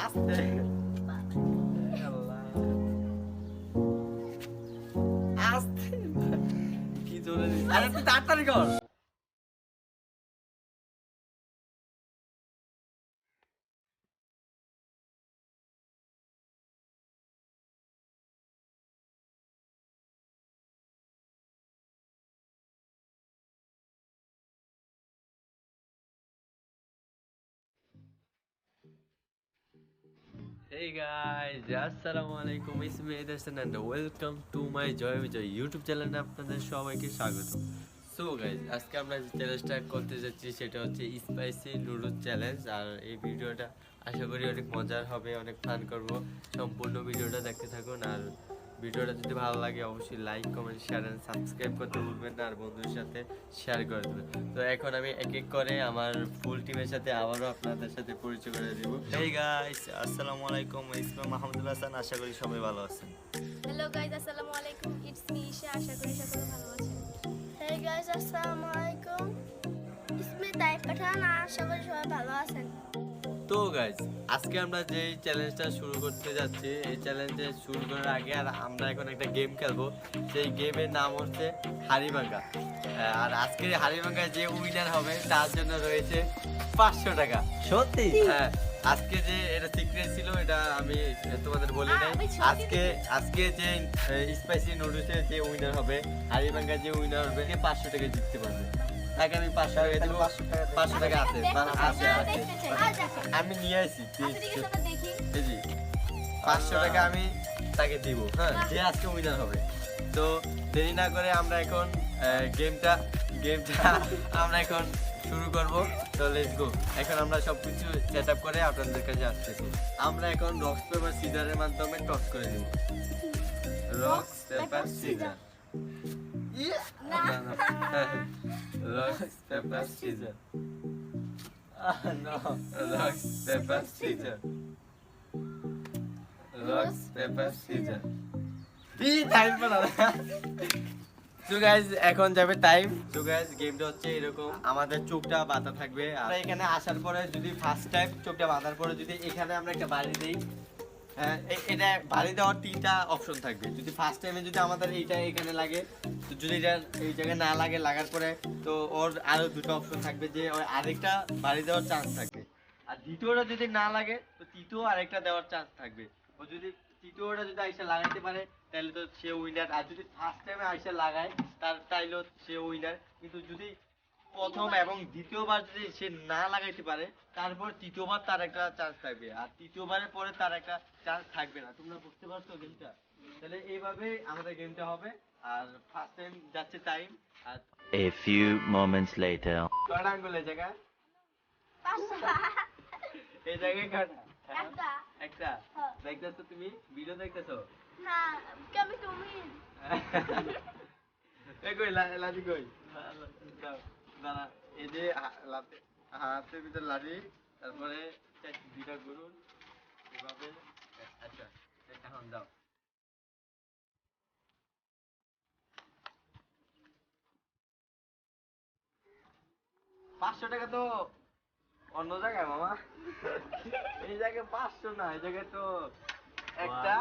আস্তে আল্লাহ আস্তে কি জোরে দিছিস আরে তুই তাড়াতাড়ি কর Hey guys, আসসালামু আলাইকুম ইসমি এদারসন and welcome to my Joy Bijoy YouTube চ্যানেলে আপনাদের সবাইকে স্বাগত। সো গাইজ, আজকে আমরা যে চ্যালেঞ্জটা করতে যাচ্ছি সেটা হচ্ছে স্পাইসি নুডলস চ্যালেঞ্জ। আর এই ভিডিওটা আশা করি অনেক মজার হবে, অনেক ফান করব। সম্পূর্ণ ভিডিওটা দেখতে থাকুন। আর ভিডিওটা যদি ভালো লাগে অবশ্যই like comment share and subscribe করতে ভুলবেন না, আর বন্ধুদের সাথে শেয়ার করে দেবেন। তো এখন আমি এক এক করে আমার ফুল টিমের সাথে আবারও আপনাদের সাথে পরিচয় করে দেব। হেই গাইস, আসসালামু আলাইকুম। ইসমি মাহমুদুল হাসান। আশা করি সবাই ভালো আছেন। হ্যালো গাইস, আসসালামু আলাইকুম। It's me Isha. আশা করি সকলে ভালো আছেন। হেই গাইস, আসসালামু আলাইকুম। ইটস মি তাইব পাঠান। আশা করি সবাই ভালো আছেন। তো গাইজ, আজকে আমরা যে চ্যালেঞ্জটা শুরু করতে যাচ্ছি, এই চ্যালেঞ্জে শুরু করার আগে আর আমরা এখন একটা গেম খেলবো। সেই গেমের নাম হচ্ছে হাড়িভাঙ্গা। আর আজকের হাড়িভাঙ্গায় যে উইনার হবে তার জন্য রয়েছে 500 টাকা। সত্যি? হ্যাঁ, আজকে যে এটা সিক্রেট ছিল, এটা আমি তোমাদের বলি নাই। আজকে যে স্পাইসি নুডলসের যে উইনার হবে, হাড়িভাঙ্গার যে উইনার হবে, 500 টাকা জিততে পারবে। তাকে আমি 500 টাকা দেবো। 500 টাকা আছে, আমি নিয়ে আসি। এই যে 500 টাকা আমি তাকে দিব। হ্যাঁ, যে আজকে উইনার হবে। তো দেরি না করে আমরা এখন গেমটা আমরা এখন শুরু করব। তো লেটস গো। এখন আমরা সবকিছু সেট আপ করে আপনাদের কাছে আসতেছি। আমরা এখন রক্স পেপার সিজারের মাধ্যমে টস করে দেব। Rocks paper scissor. Rocks paper scissor. No, rocks, paper, scissors. Rocks, paper, scissors. Time বলা। তো গাইজ, এখন যাবে টাইম। তো গাইজ, গেমটা হচ্ছে এরকম, আমাদের চোখটা বাঁধা থাকবে। আমরা এখানে আসার পরে যদি ফার্স্ট টাইম চোখটা বাঁধার পরে যদি এখানে আমরা একটা বাড়ি দিই, এটা বাড়ি দেওয়ার 3টা অপশন থাকবে। যদি ফার্স্ট টাইমে যদি আমাদের এইটা এখানে লাগে, তো যদি এটা এই জায়গায় না লাগে, লাগার পরে তো ওর আরো 2টা অপশন থাকবে, যে ওর আরেকটা বাড়ি দেওয়ার চান্স থাকবে। আর দ্বিতীয়টা যদি না লাগে, তো তৃতীয় আরেকটা দেওয়ার চান্স থাকবে। ও যদি তৃতীয়টা যদি আইসা লাগাইতে পারে তাহলে তো সে উইনার। আর যদি ফার্স্ট টাইমে আইসা লাগায় তাইলে সে উইনার। কিন্তু যদি প্রথম এবং দ্বিতীয়বার যদি সে না লাগাইতে পারে, তারপর তৃতীয়বার তার একটা চান্স থাকবে। আর তৃতীয়বারের পরে তার একটা চান্স থাকবে না। তোমরা বুঝতে পারছো গেমটা? তাহলে এইভাবে আমাদের গেমটা হবে। আর ফার্স্ট টাইম যাচ্ছে টাইম। আর A few moments later. কয়টা আঙ্গুল এই জায়গায়? এই জায়গায় কয়টা? একটা। দেখতেছো তুমি? ভিডিও দেখতেছো? না, কেমন তুমি? এই কই লাঠি কই? দাও, দাঁড়া। এই যে হাতের ভিতর লাঠি, তারপরে 2টা গরুন এভাবে। আচ্ছা, এখন দাও। 500 টাকা তো অন্য জায়গায় মামা। এই জায়গায় 500 না, এই জায়গায় তো একটা,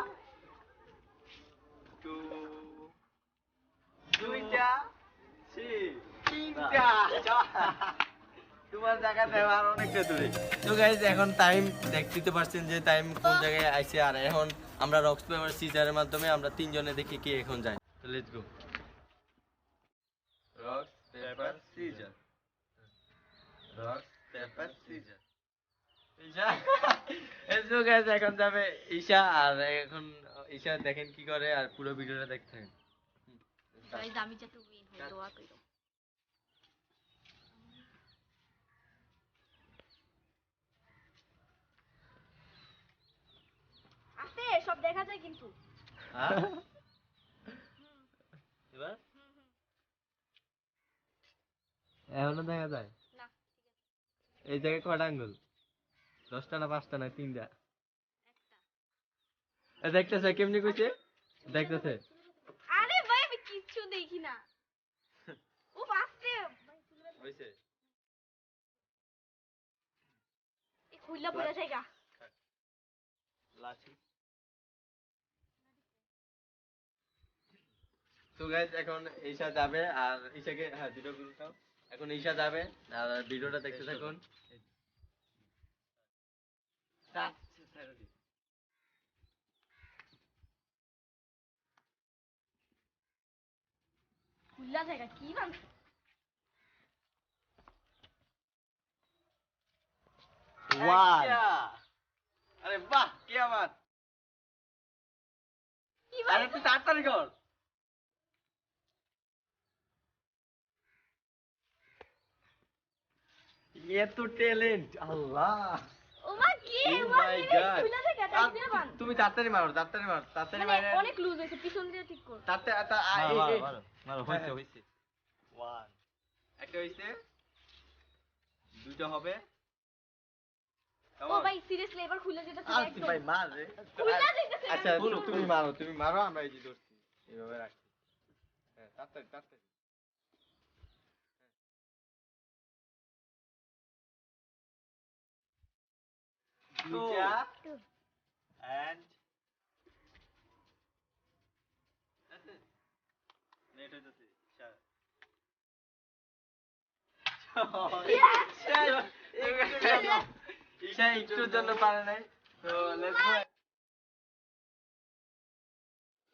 2, 2টা, 3টা। তোমার জায়গা দেওয়া আর অনেকটা দূরে। তো গাইজ, এখন টাইম দেখতে পাচ্ছেন যে টাইম কোন জায়গায় আইছে। আর এখন আমরা রক্স পেপার সিজারের মাধ্যমে আমরা 3 জনে দেখি কে এখন যায়। তো let's go. Rocks paper scissor. Rocks paper scissor. Isha. এসো গাইজ, এখন যাবে ঈশা। আর এখন ঈশা দেখেন কি করে, আর পুরো ভিডিওটা দেখতে থাকেন। গাইস, আমি যাতে উইন হই, দোয়া করো। আছে সব দেখা যায় কিন্তু। হ্যাঁ? এবার এখনো দেখা যায়? না, এই জায়গায় কয়টা আঙ্গুল? 10টা না 5টা না 3টা? দেখতেছে কেমনি কইছে? দেখতেছে। আরে ভাই, আমি কিচ্ছু দেখি না। ও বাসতে হইছে? এই খুইলা পড়ে যায়গা। লাঠি। তো গাইস এখন ঈশা যাবে আর ঈশাকে হ্যাঁ ভিডিও করে দাও। এখন ঈশা যাবে আর ভিডিওটা দেখতে থাকুন। খুললা জায়গা কি বান ওয়ান। আরে বাহ কি আবার কি আরে তুই তাড়াতাড়ি কর। ये तो टैलेंट আল্লাহ ও মা কি Oh ওয়া my God! খুললা জায়গা টাইপ দিয়ে বান তুমি তাড়াতাড়ি মারো তাড়াতাড়ি মানে মারো অনেক লুজ হয়েছে পিছন দিয়ে ঠিক কর মারো মারো মারো মারো, হইছে হ্যাঁ। হইছে। ওয়ান। একটা হইছে দুটো হবে ও ভাই সিরিয়াসলি এবার খুলে যেতে আর একদম ভাই মার রে। খুললা যাইতেছে না। আচ্ছা তুমি মারো আমরা এই যে ধরছি এইভাবে রাখছি হ্যাঁ তাড়াতাড়ি দুইটা এন্ড লেট হইতাছে। ঈশা একটুর জন্য পারে নাই তো লেটস গো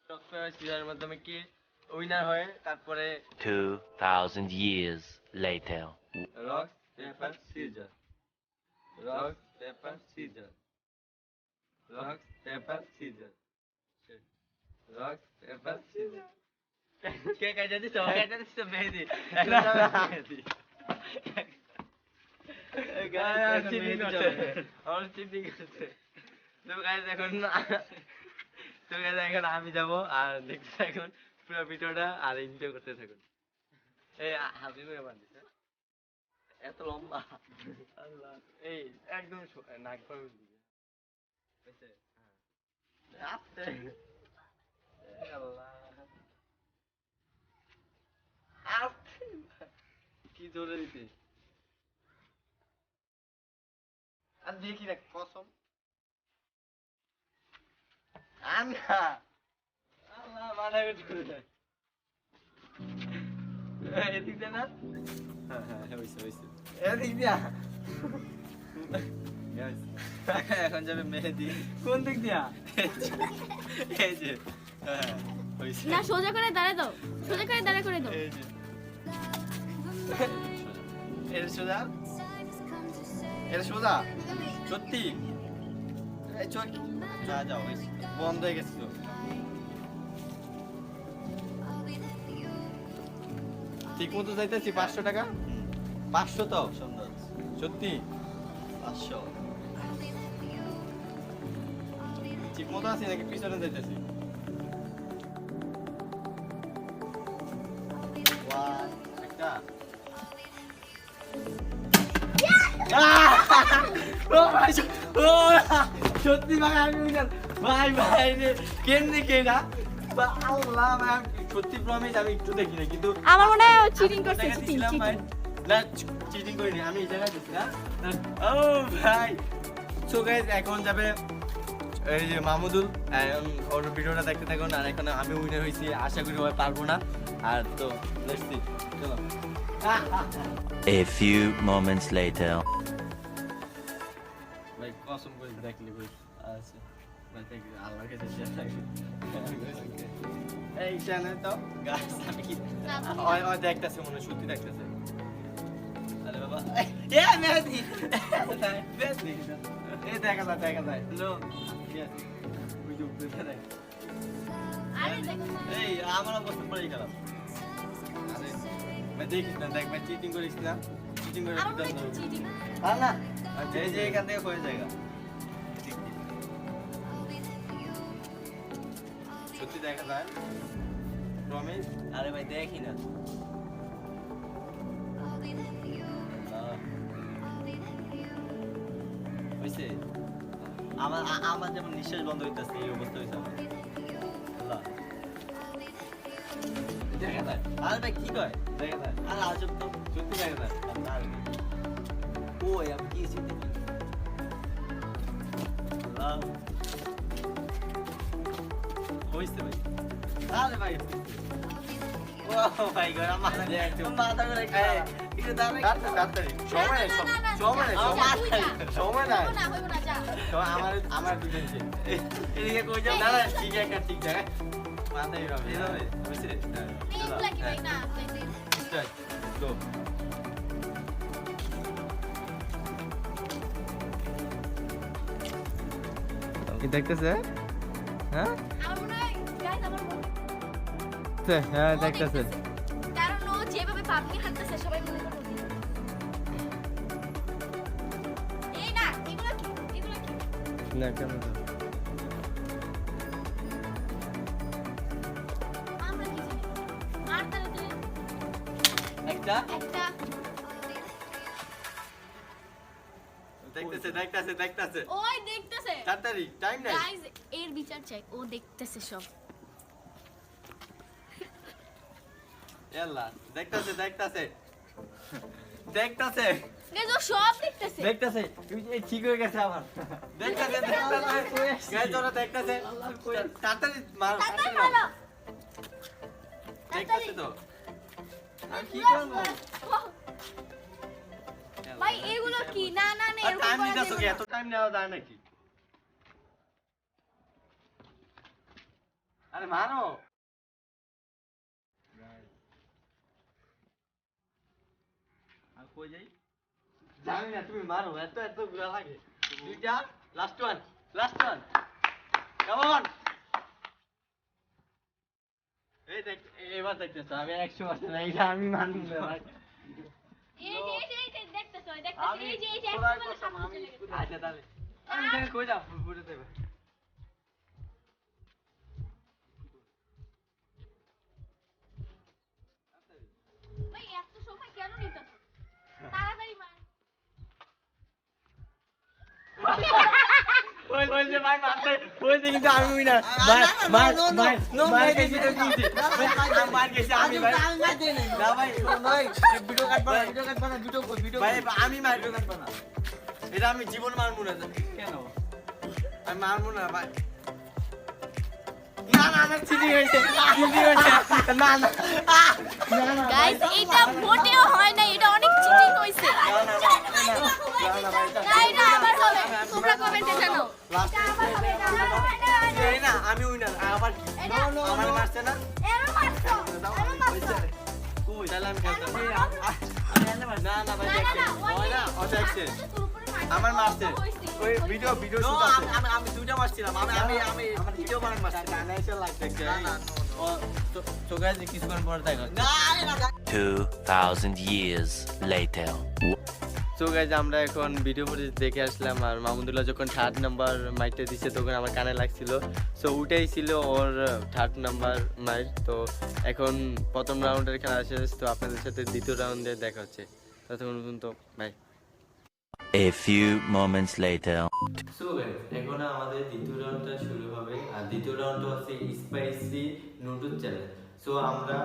টকফেয়ার সিজনের মাধ্যমে কি উইনার হয় তারপরে 2,000 years later. Rock paper scissor rock paper scissor rock paper scissor rock paper scissor কে কাজে দিছো কাজে দিছো মেহেদি মেহেদি চিটিং করছে আর চিটিং করছে তো গাইস এখন আমি যাব আর দেখতে থাকুন পুরো ভিডিওটা আর এনজয় করতে থাকুন এই হাবিব এবার দিছে এত লম্বা আল্লাহ এই একদম নাক পাবেন দিকে বুঝছে হ্যাঁ আস্তে আল্লাহ আস্তে কি জোরে দিতে আর দেখি না কসম আন্না আল্লাহ মাথা ঘুরে এদিক দিয়ে না হ্যাঁ হ্যাঁ হইছে হইছে। এদিক দিয়া এখন যাবে মেহেদি। কোন দিক দিয়া এই যে হ্যাঁ হইছে। না সোজা করে দাঁড়ায় দাও সোজা করে দাঁড়া করে দাও এই যে এটা সোজা এটা সোজা সত্যি এই চোখ যা যাও হইছে। বন্ধ হয়ে গেছে তো ঠিক মতো যাইতেছি 500 টাকা 500 তো সুন্দর। সত্যি 500। ঠিক মতো আছি নাকি পিছনে যাইতেছি ওয়ান। একটা ও ভাই ও সত্যি ভাই আমি উইনার ভাই ভাই রে কেমনে কেনা আল্লাহ ভাই সত্যি প্রমিস আমি একটু দেখি না কিন্তু আমার মনে হয় চিটিং করছে টাকা চিটিং দিছিলাম ভাই না চিটিং করিনি আমি এই জায়গায় দিছি না ও ভাই সো গাইস এখন যাবে এই যে মাহমুদুল ওর ভিডিওটা দেখতে থাকুন আর এখন আমি উইনার হইছি আশা করি হয় পারবো না আর তো লেটস সি চলো A few moments later. ভাই কসম করে দেখলি ভাই আচ্ছা ভাই থ্যাংক ইউ আল্লাহর কাছে শেয়ার থাকি এই চ্যানেল তো গাইস আমি কি ওই ওই দেখতেছে মনে হয়, সত্যি দেখতেছে আরে বাবা এ মেহেদি মেহেদি এই দেখা যায় লো ওই যে উপরে দেখ আরে দেখো এই আমার অবস্থা পড়েই খারাপ। আরে ভাই দেখিস না দেখ ভাই চিটিং করিস না চিটিং করে আমার মনে দিতাম হয় চিটিং আর না এই যে এখান থেকে হয়ে জায়গা। সত্যি দেখা যায় প্রমিস আরে ভাই দেখি না। হইছে আমার আমার যেমন নিঃশ্বাস বন্ধ হইতাছে এই অবস্থা হইছে আমার। আল্লাহ। দেখা যায় আরে ভাই কি কয়? দেখা যায় আরে আজব তো। সত্যি দেখা যায় ওই আমি কি চিন্তা কি? আল্লাহ। হইছে ভাই আরে ভাই ও ভাই গো আমার মাথা করে একটু দাঁড়াই তাড়াতাড়ি সময় নেই, সময় নেই, সময় নাই। না হইব না যা তো আমার দুজন ছিল। এদিকে কই যাও না না ঠিক একটা ঠিক জায়গায় মাথায় এভাবে এইভাবে হইছে রে এইগুলা কি ভাই না স্টার্ট গো। কি দেখতেছে? হ্যাঁ আমার মনে হয় গাইস আমার মনে হ্যাঁ ও দেখতেছে। কারণ ও যেভাবে পাবলিক হাঁটতেছে সবাই মনে করে ওকে। এই না এগুলা কি না কেন তো আমরা কি জানি আর তাহলে তো একটা একটা দেখতেছে ওই দেখতেছে তাড়াতাড়ি টাইম নাই। গাইস এর বিচার চাই ও দেখতেছে সব এলা দেখতেছে গাইস ও সব দেখতেছে দেখতেছে এই ঠিক হয়ে গেছে আমার গাইস ওরা দেখতেছে তাড়াতাড়ি মারো তাড়াতাড়ি মারো দেখতেছে তো আমি কি করবো ভাই এগুলো কি না না না এরকম টাইম করা নিতেছো কি যাবে না। এত টাইম নেওয়া যায় নাকি আরে মারো আর কই যাই জানি না তুমি মারো এত গুলা লাগে দুইটা লাস্ট ওয়ান কাম অন এই দেখ এবার দেখতেছ আমি 100% না এটা আমি মানব না ভাই এই যে দেখতেছো আমি এই যে খোদার একদম কসম সামনে আমি চলে গেছে। আচ্ছা তাহলে আমি এখানে কই যাবো ঘুরে দেবে ভাই এত সময় কেন নিতেছো তাড়াতাড়ি মার ওই যে ভাই মারতে ওই যে কিন্তু আমি উইনার ভাই গেছি তো দিয়েছি আমি মার গেছি আমি ভাই না ভাই নয় ভিডিও কাটবা না ভিডিও ভাই আমি মারবো কাটবা না এটা আমি জীবন মারবো না কেন আমি মারবো না ভাই না না চিঠি হয়েছে না না গাইস এটা মোটেও হয় না এটা অনেক চিটিং হইছে না এটা আবার হবে তোমরা কমেন্টে জানাও এটা আবার হবে না এই না আমি উইনার আবার কি এটা আমার মারছে না এরো মারছো কই তাহলে আমি খেলতাম না না ভাই না না হয় না অটাইছে আমার মারছে ওই ভিডিও নো শুট আছে আমি দুইটা মারছিলাম আমি ভিডিও বানান মারছি গানা এসে লাগছে ও তো গাইস কিছুক্ষণ পর দেখা না না 2,000 years later. সো গাইজ আমরা এখন ভিডিও ফুটেজ দেখে আসলাম আর মাহমুদুল্লাহ যখন 3rd নাম্বার মাইকটা দিচ্ছে তখন আমার কানে লাগছিল সো ওটাই ছিল ওর 3rd নাম্বার মাইক তো এখন প্রথম রাউন্ডের খেলা শেষ তো আপনাদের সাথে দ্বিতীয় রাউন্ডে দেখা হচ্ছে ততক্ষণ পর্যন্ত bye A few moments later. So guys এখন আমাদের দ্বিতীয় রাউন্ডটা শুরু হবে আর দ্বিতীয় রাউন্ডটা হচ্ছে স্পাইসি নুডলস চ্যালেঞ্জ সো আমরা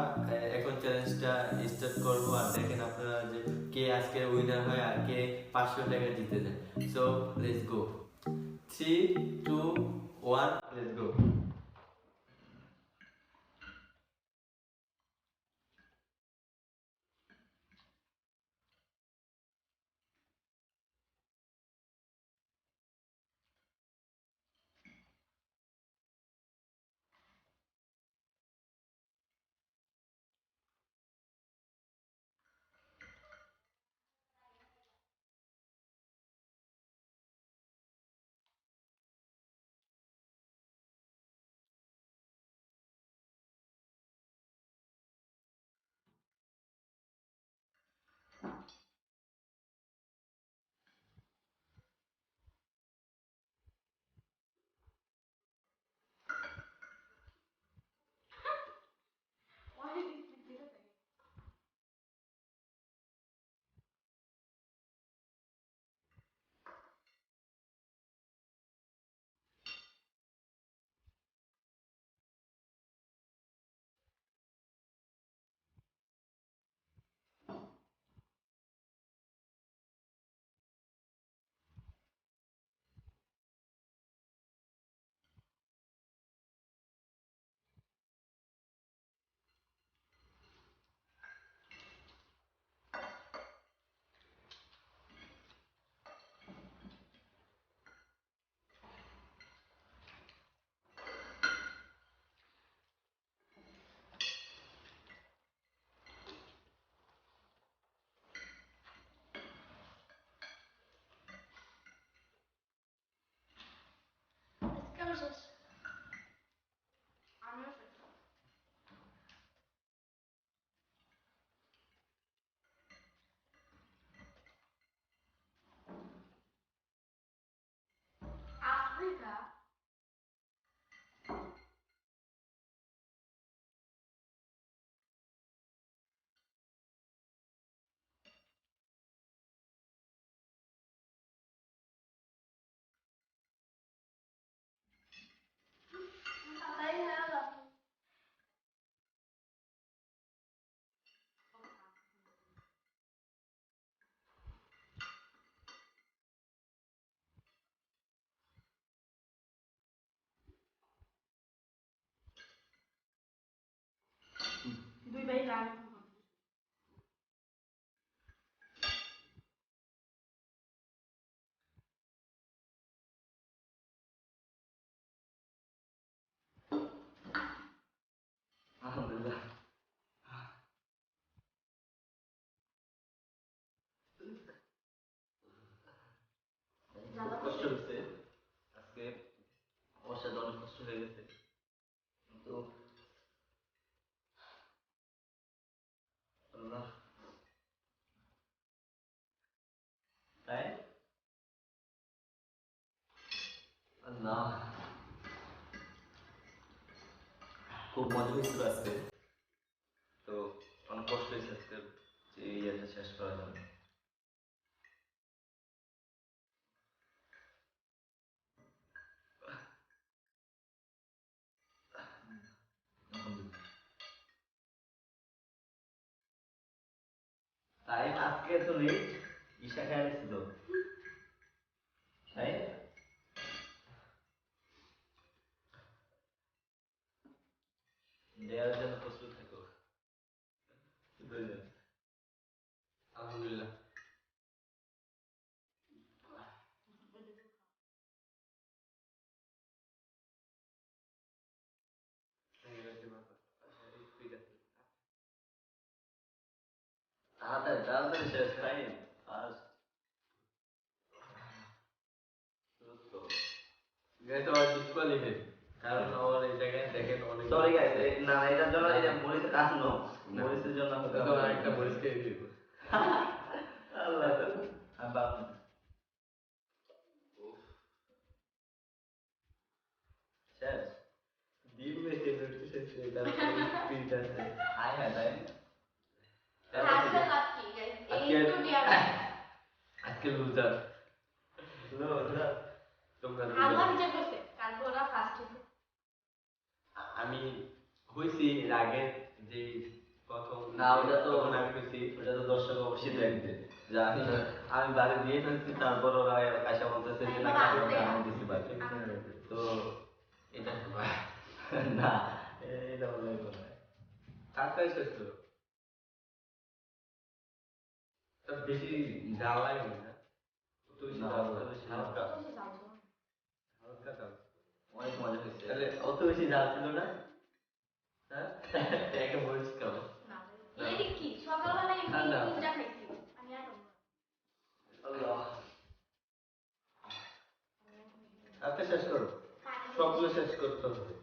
এখন চ্যালেঞ্জটা স্টার্ট করব আর দেখেন আপনারা যে কে আজকে উইনার হয় আর কে 500 টাকা জিতে যায় so let's go 3 2 1 let's go আলহামদুলিল্লাহ। খুব কষ্ট হচ্ছে আজকে, আমার সাথে অনেক কষ্ট হয়ে গেছে, কিন্তু আল্লাহ তাই আল্লাহ খুব মজা হয়েছিল আজকে, তো অনেক কষ্ট হয়েছে আজকে যে ইয়েটা শেষ করার জন্য। আলহামদুলিল্লাহ। তাই আজকে তো লেট, ঈশা খেয়ে নিছিল তাই দেওয়ার জন্য প্রস্তুত থাকো। বুঝলেন? আলহামদুলিল্লাহ। ঠিক আছে, তাড়াতাড়ি তাড়াতাড়ি শেষ টাইম ফার্স্ট। গাইস আমার ডিসকোয়ালিফাইড, কারণ আমার এই জায়গায় দেখেন অনেক সরি গাইস, না না, এটার জন্য এই যে মরিচ কাটনো, মরিচের জন্য হতে তো একটা মরিচ খেয়ে দিব। আল্লাহ আব্বা শেষ ডিম মেখে রুটি শেষ তারপরে স্পিড আছে। হাই হাই তাই আজকে লুজার তোমরা loser। আমি হইছি এর আগে যে প্রথম না ওটা তো তখন আমি হইছি ওটা তো দর্শক অবশ্যই দেখবে যে আমি বাড়ি দিয়ে ফেলছি, তারপর ওরা আশা বলতেছে যে না আমি দিছি বাড়ি, তো এটা না এটা বলে কথা তাড়াতাড়ি শেষ করো, তা বেশি ঝাল লাগে না, তো বেশি না, ঝাল অত না, বেশি হালকা হালকা ঝাল। অনেক মজা হয়েছে। তাহলে অত বেশি ঝাল ছিল না? হ্যাঁ একটা মরিচ খাও। আল্লাহ আচ্ছা শেষ করো, সবগুলো শেষ করতে হবে।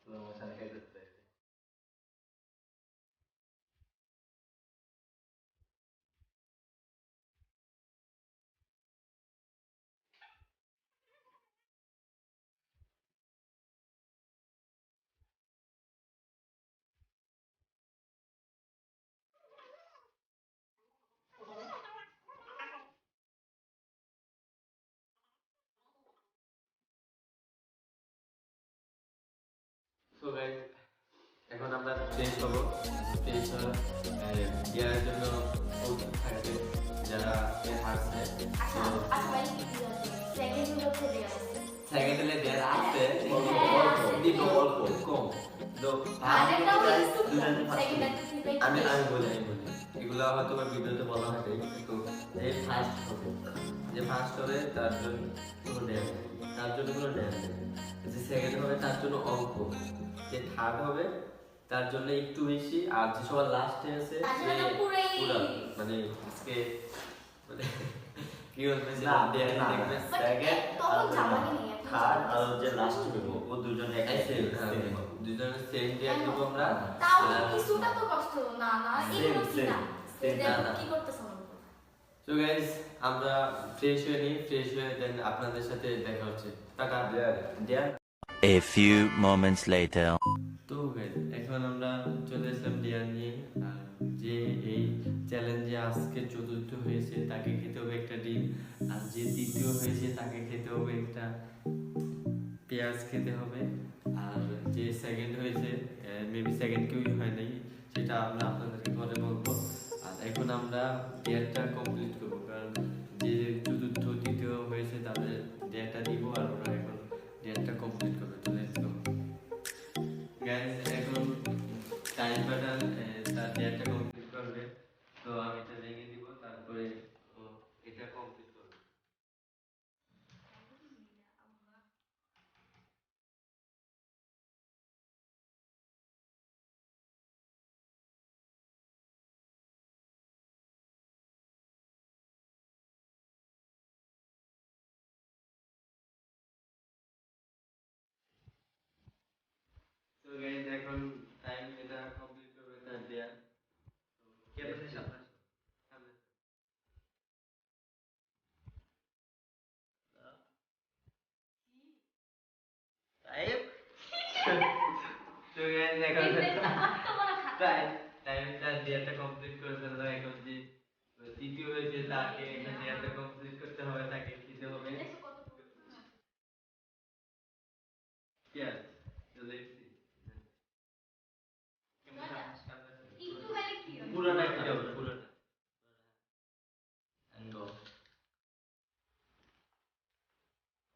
মশানে খাইতেছে। সো গাইস এখন আমরা ফ্রেশ হবো, ফ্রেশ ইয়ার জন্য প্রস্তুত থাকবে যারা হারছে। সেকেন্ডে দেয়ার আছে দিব অল্প কম, তো আমি আমি বলি এগুলো হয়তো বা ভিডিওতে বলা হয় কিন্তু যে ফার্স্ট হবে, যে ফার্স্ট হবে তার জন্য কোনো ড্যাম নেই, তার জন্য কোনো ড্যাম নেই। যে সেকেন্ড হবে তার জন্য অল্প, যে থার্ড হবে তার জন্য একটু বেশি, আর যে সবার লাস্টে আছে সে পুরা মানে আজকে মানে কি বলতেছে না দেখবে সেকেন্ড থার্ড আর হচ্ছে লাস্ট হইব, ও দুজনে এক দুজনে সেম দিয়ে দিব আমরা। সো গাইস আমরা ফ্রেশ হয়ে নিই, ফ্রেশ হয়ে দেন আপনাদের সাথে দেখা হচ্ছে। টাটা। দেয়ার A few moments later. তো গাইস এখন আমরা চলে আসলাম ডিয়ার নিয়ে, আর যে এই চ্যালেঞ্জে আজকে চতুর্থ হয়েছে তাকে খেতে হবে একটা ডিম, আর যে তৃতীয় হয়েছে তাকে খেতে হবে একটা পেঁয়াজ খেতে হবে, আর যে সেকেন্ড হয়েছে মেবি সেকেন্ড কেউই হয় নাই, সেটা আমরা আপনাদেরকে পরে বলবো। আর এখন আমরা ডেয়ারটা কমপ্লিট করবো, কারণ যে চতুর্থ তৃতীয় হয়েছে তাদের ডেয়ারটা দিব আর ওরা এখন ডেয়ারটা কমপ্লিট করবে। তো লেটস গো গাইস, এখন টাইম বাটন তার ডেয়ারটা কমপ্লিট করবে, তো আমি এটা রেখে দিব, তারপরে ও এটা কমপ্লিট করবে। তো গাইস, এখন টাইম এটা কমপ্লিট করবে তার দেয়া। কে বলছে সামনে সামনে টাইম। তো গাইস, এখন টাইম টাইমটা দেয়াটা কমপ্লিট করে ফেললো। এখন যে তৃতীয় হয়েছে তাকে একটা দেয়াটা কমপ্লিট করতে হবে, তাকে দিতে হবে পেঁয়াজ। তো লেটস সি পুরোটা কি হবে, পুরোটা And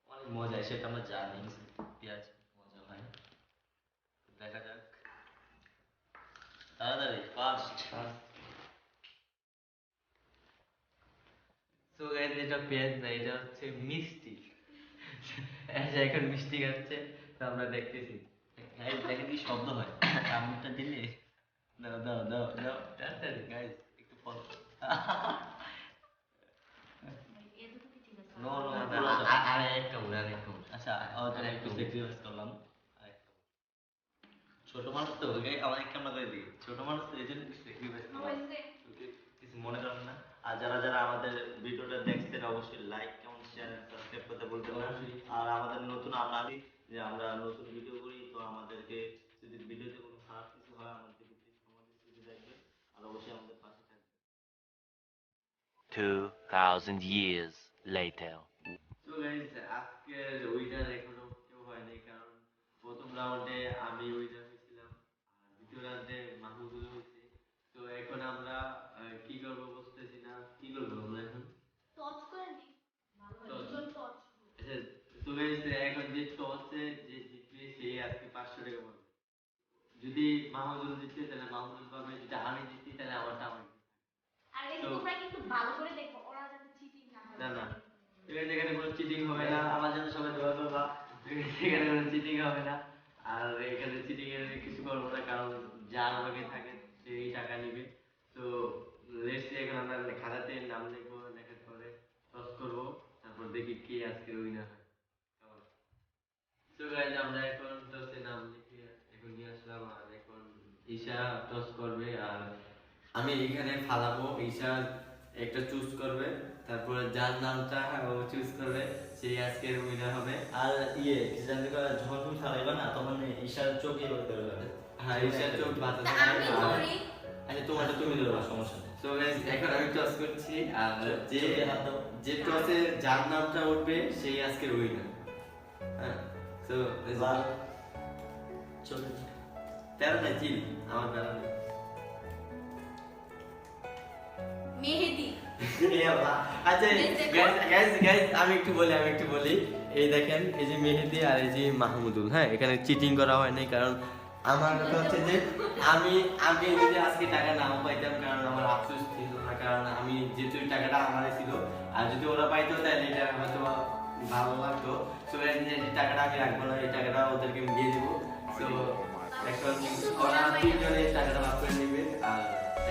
অনেক মজা, সেটা আমরা জানি পেঁয়াজ মজা হয়। দেখা যাক, তাড়াতাড়ি ফাস্ট। তো গাইস, এটা পেঁয়াজ না, এটা হচ্ছে মিষ্টি। আচ্ছা, এখন মিষ্টি খাচ্ছে, তো আমরা দেখতেছি। গাইস দেখেন কি শব্দ হয়, কামড়টা দিলে। দাও দাও দাও দাও, তাড়াতাড়ি গাইস একটু ফলো। নো নো, আর এক কামড়, আর এক কামড়। আচ্ছা একটু স্যাক্রিফাইস করলাম। আরেকটা। ছোট মানুষ তো আমার এক কামড়া করে দিই, ছোট মানুষ তো এই জন্য স্যাক্রিফাইস করলাম। কিছু মনে করেন না। আর যারা যারা আমাদের ভিডিওটা দেখছেন অবশ্যই লাইক কমেন্ট শেয়ার সাবস্ক্রাইব করতে বলবেন না। আর আমাদের নতুন যে আমরা নতুন ভিডিও করি, তো আমাদেরকে যদি ভিডিওতে কোনো খারাপ কিছু হয় আমাদেরকে প্লিজ ক্ষমা দৃষ্টিতে দেখবেন। আর অবশ্যই আমাদের পাশে থাকবেন। 2000 years later. তো গাইস, আজকের উইনার এখনো কেউ হয়নি, কারণ প্রথম রাউন্ডে আমি উইনার হয়েছিলাম আর দ্বিতীয় রাউন্ডে মাহমুদুল হয়েছে। তো এখন আমরা কি করবো বুঝতেছি না, কি করবো আমরা এখন। টচ করে নি ভালো হয় দুজন টচ। আচ্ছা, তো গাইস, এখন যে টসে যে জিতবে সে আজকে 500 টাকা পাবে। যদি মাহমুদুল জিতে তাহলে মাহমুদুল পাবে, যদি আমি জিতি তাহলে আমারটা আমার। আর এই তো তোমরা কিন্তু ভালো করে দেখো ওরা যাতে চিটিং না করে। না না, এখানে কোনো চিটিং হবে না, আমার জন্য সবাই দোয়া করবা। এখানে কোনো চিটিং হবে না। আর এখানে চিটিং এর কিছু করবো না, কারণ যার আগে থাকে সেই টাকা নিবে। তো লেটস এখন আমরা খাতাতে নাম লিখবো, লেখার পরে টস করবো, তারপর দেখি কে আজকে উইনার হয়। তো গাইজ, আমরা এখন টসে নাম লিখে এখন নিয়ে আসলাম, আর এখন ঈশা টস করবে আর আমি এখানে ফালাবো। ঈশা একটা চুজ করবে, তারপরে যার নামটা ও চুজ করবে সেই আজকের উইনার হবে। আর জানতে পারা যখন তুমি ফালাইবা না তখন ঈশার চোখ এভাবে ধরবে। হ্যাঁ, ঈশার চোখ বাতাসে আমি থাকবে। ধরি। আচ্ছা, তোমারটা তুমি ধরবা, সমস্যা নেই। তো গাইজ, এখন আমি টস করছি, আর চোখে হাত দাও। যে টসে যার নামটা উঠবে সেই আজকের উইনার। হ্যাঁ, তো চোখে তেরো না চিল, আমার তেরো নেই। মেহেদি আচ্ছা গাইস, আমি একটু বলি। এই দেখেন, এই যে মেহেদি আর এই যে মাহমুদুল, হ্যাঁ, এখানে চিটিং করা হয় নাই, কারণ আমার কথা হচ্ছে যে আমি যদি আজকে টাকা নাও পাইতাম, কারণ আমার আফসোস ছিল না, কারণ আমি যেহেতু এই টাকাটা আমারই ছিল, আর যদি ওরা পাইতো তাহলে এটা হয়তো ভালো লাগতো। তো এই টাকাটা আমি রাখবো না, এই টাকাটা ওদেরকে আমি দিয়ে দিব। তো এখন ওরা তিনজনে এই টাকাটা ভাগ করে নেবে, আর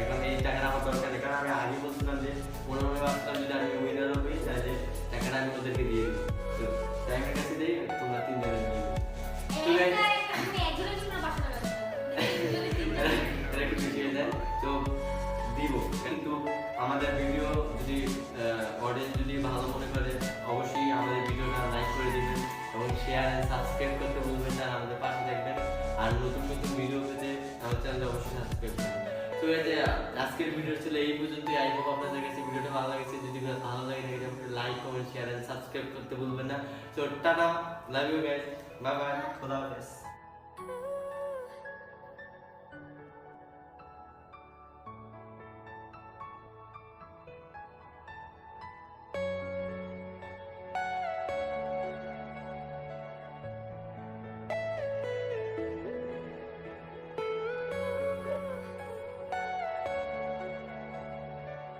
এখন এই টাকাটা আমার দরকার নেই, কারণ আমি আগে বলছিলাম যে মনে মনে ভাবছিলাম যদি আমি উইনার হই তাহলে টাকাটা আমি ওদেরকে দিয়ে দেবো। তো টাইমের কাছে দিই, তোমরা তিনজনে নিয়ে নেবে। ঠিক আছে, তুমি একজনের জন্য বাসা লাগাচ্ছ এটা একটু পিছিয়ে যায়, তো দিব। কিন্তু আমাদের ভিডিও যদি অডিয়েন্স যদি ভালো মনে করে অবশ্যই আমাদের ভিডিওটা লাইক করে দিবেন এবং শেয়ার এন্ড সাবস্ক্রাইব করতে ভুলবেন না, আমাদের পাশে থাকবেন। আর নতুন নতুন ভিডিও পেতে আমার চ্যানেলটা অবশ্যই সাবস্ক্রাইব করবেন। তো এই যে আজকের ভিডিও ছিল এই পর্যন্তই। আই হোপ আপনাদের কাছে ভিডিওটা ভালো লেগেছে। যদি ভালো লাগে তাহলে like comment share and subscribe করতে ভুলবেন না। তো tata, love you guys, bye bye, খোদা হাফেজ।